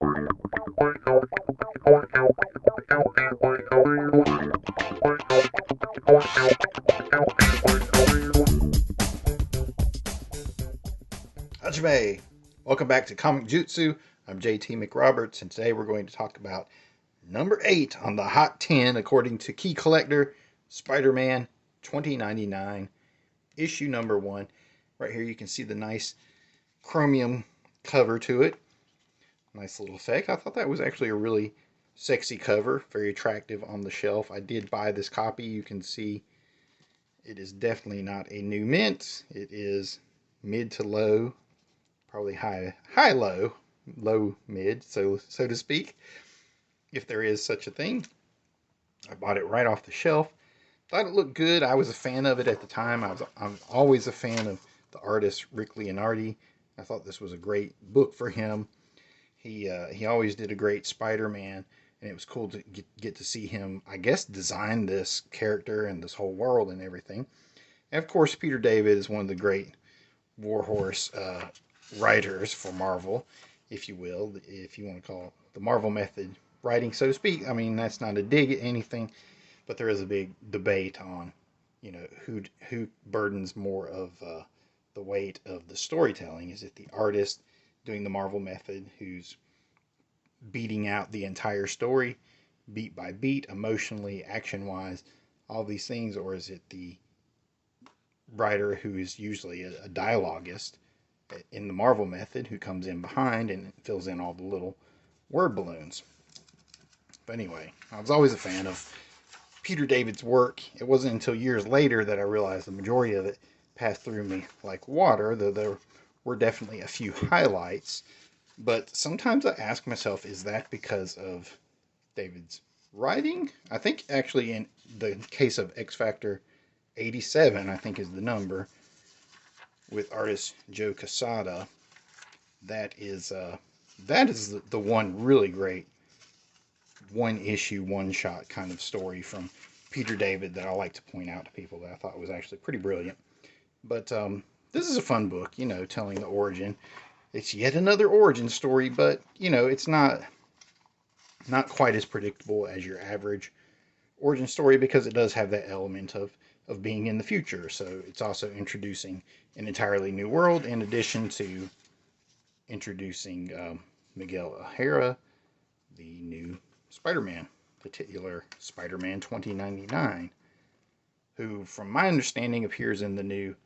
Hajime! Welcome back to Comic-Jutsu. I'm JT McRoberts, and today we're going to talk about number 8 on the Hot 10, according to Key Collector, Spider-Man 2099, issue number 1. Right here you can see the nice chromium cover to it. Nice little effect. I thought that was actually a really sexy cover, very attractive on the shelf. I did buy this copy. You can see it is definitely not a new mint. It is mid to low, probably high low, low mid, so to speak, if there is such a thing. I bought it right off the shelf. Thought it looked good. I was a fan of it at the time. I'm always a fan of the artist Rick Leonardi. I thought this was a great book for him. He always did a great Spider-Man, and it was cool to get to see him, I guess, design this character and this whole world and everything. And of course, Peter David is one of the great warhorse writers for Marvel, if you will, if you want to call it the Marvel method writing, so to speak. I mean, that's not a dig at anything, but there is a big debate on, who burdens more of the weight of the storytelling. Is it the artist doing the Marvel method who's beating out the entire story, beat by beat, emotionally, action-wise, all these things, or is it the writer who is usually a dialoguist in the Marvel method who comes in behind and fills in all the little word balloons? But anyway, I was always a fan of Peter David's work. It wasn't until years later that I realized the majority of it passed through me like water, though there were definitely a few highlights. But sometimes I ask myself, is that because of David's writing? I think actually in the case of X Factor 87, I think is the number, with artist Joe Quesada, that is the one really great one issue, one shot kind of story from Peter David that I like to point out to people that I thought was actually pretty brilliant. But this is a fun book, telling the origin. It's yet another origin story, but it's not quite as predictable as your average origin story, because it does have that element of being in the future. So it's also introducing an entirely new world, in addition to introducing Miguel O'Hara, the new Spider-Man, the titular Spider-Man 2099, who, from my understanding, appears in the new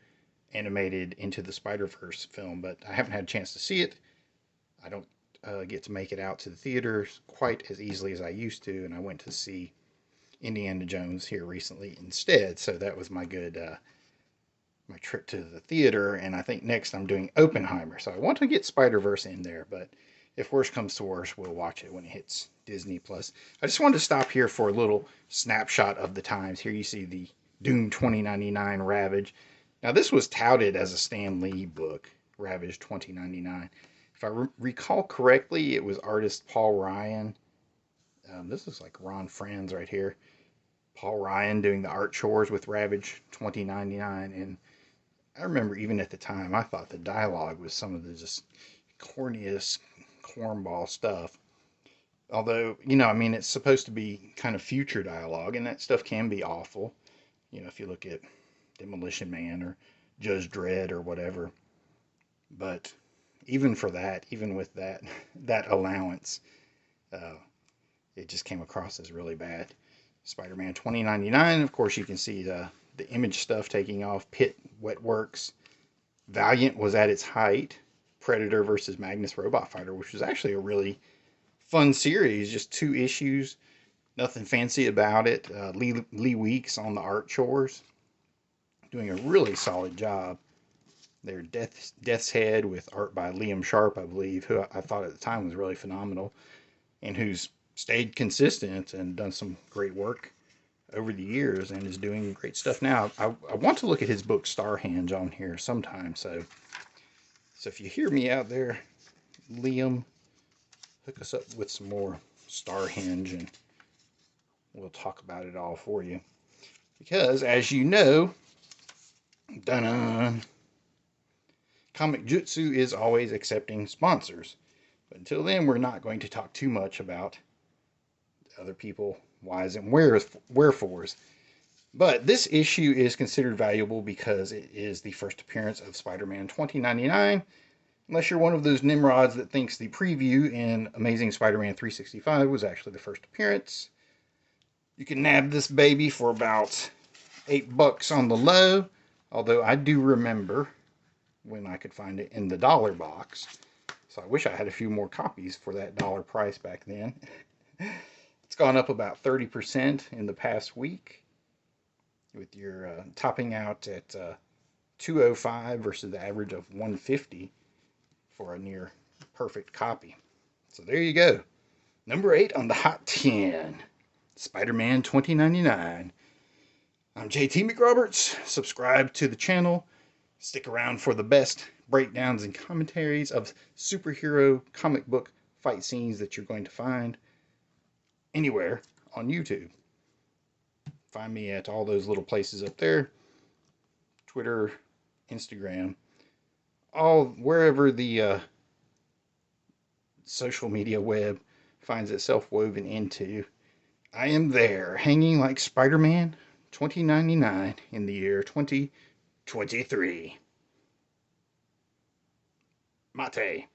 animated Into the Spider-Verse film, but I haven't had a chance to see it. I don't get to make it out to the theaters quite as easily as I used to, and I went to see Indiana Jones here recently instead, so that was my good my trip to the theater. And I think next I'm doing Oppenheimer, so I want to get Spider-Verse in there, but if worse comes to worse, we'll watch it when it hits Disney Plus. I just wanted to stop here for a little snapshot of the times. Here you see the Doom 2099 Ravage. Now, this was touted as a Stan Lee book, Ravage 2099. If I recall correctly, it was artist Paul Ryan. This is like Ron Franz right here. Paul Ryan doing the art chores with Ravage 2099. And I remember even at the time, I thought the dialogue was some of the just corniest cornball stuff. Although, it's supposed to be kind of future dialogue, and that stuff can be awful. If you look at Demolition Man or Judge Dredd or whatever. But even for that, even with that allowance, it just came across as really bad. Spider-Man 2099, of course, you can see the Image stuff taking off. Pitt Wetworks. Valiant was at its height. Predator versus Magnus Robot Fighter, which was actually a really fun series. Just 2 issues. Nothing fancy about it. Lee Weeks on the art chores, doing a really solid job. Their Death's Head with art by Liam Sharp, I believe, who I thought at the time was really phenomenal, and who's stayed consistent and done some great work over the years and is doing great stuff now. I want to look at his book Starhenge on here sometime, so if you hear me out there, Liam, hook us up with some more Starhenge and we'll talk about it all for you. Because, as you know, dun-dun, Comic-Jutsu is always accepting sponsors. But until then, we're not going to talk too much about other people, whys and wherefores. But this issue is considered valuable because it is the first appearance of Spider-Man 2099. Unless you're one of those nimrods that thinks the preview in Amazing Spider-Man 365 was actually the first appearance. You can nab this baby for about $8 on the low. Although I do remember when I could find it in the dollar box. So I wish I had a few more copies for that dollar price back then. It's gone up about 30% in the past week, with your topping out at $205 versus the average of $150 for a near perfect copy. So there you go. Number 8 on the Hot 10, Spider-Man 2099. I'm JT McRoberts. Subscribe to the channel. Stick around for the best breakdowns and commentaries of superhero comic book fight scenes that you're going to find anywhere on YouTube. Find me at all those little places up there. Twitter, Instagram, wherever the social media web finds itself woven into. I am there, hanging like Spider-Man 2099 in the year 2023. Mate.